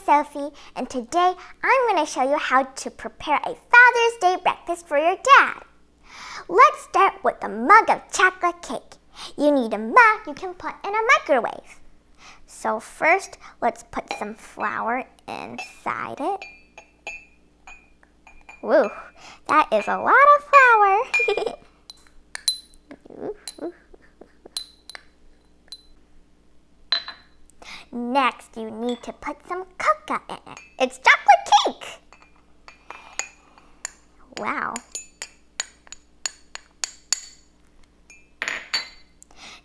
Sophie, and today I'm going to show you how to prepare a Father's Day breakfast for your dad. Let's start with a mug of chocolate cake. You need a mug you can put in a microwave. So first, let's put some flour inside it. Woo, that is a lot of flour. Next, you need to put some cocoa in it. It's chocolate cake! Wow.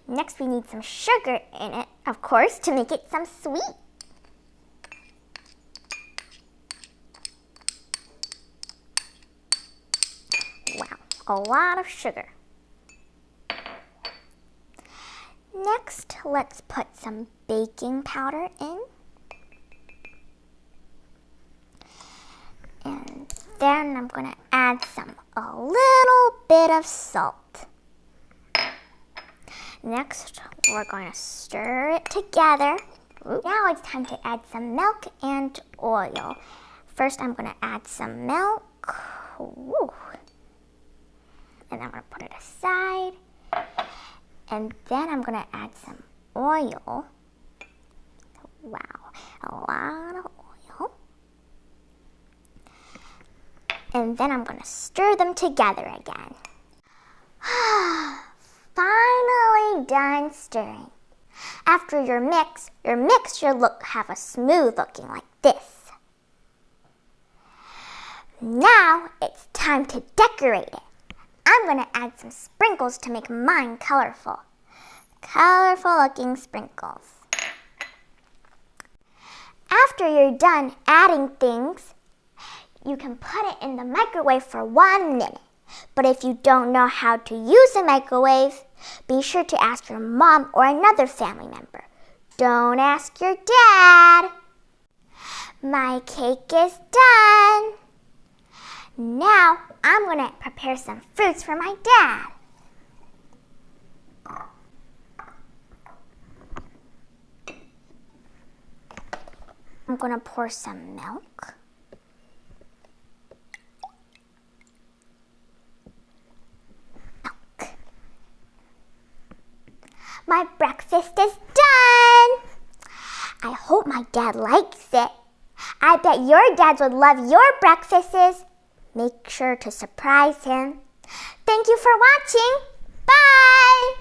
Next, we need some sugar in it, of course, to make it some sweet. Wow, a lot of sugar. Next, let's put some baking powder in. And then I'm going to add a little bit of salt. Next, we're going to stir it together. Now it's time to add some milk and oil. First, I'm going to add some milk. Woo. And I'm going to put it aside. And then I'm going to add some oil. Wow, a lot of oil. And then I'm going to stir them together again. Finally done stirring. After your mix should have a smooth looking like this. Now it's time to decorate it. I'm going to add some sprinkles to make mine colorful. Colorful looking sprinkles. After you're done adding things, you can put it in the microwave for 1 minute. But if you don't know how to use a microwave, be sure to ask your mom or another family member. Don't ask your dad. My cake is done. Now I'm going to prepare some fruits for my dad. I'm going to pour some milk. My breakfast is done. I hope my dad likes it. I bet your dads would love your breakfasts. Make sure to surprise him. Thank you for watching. Bye!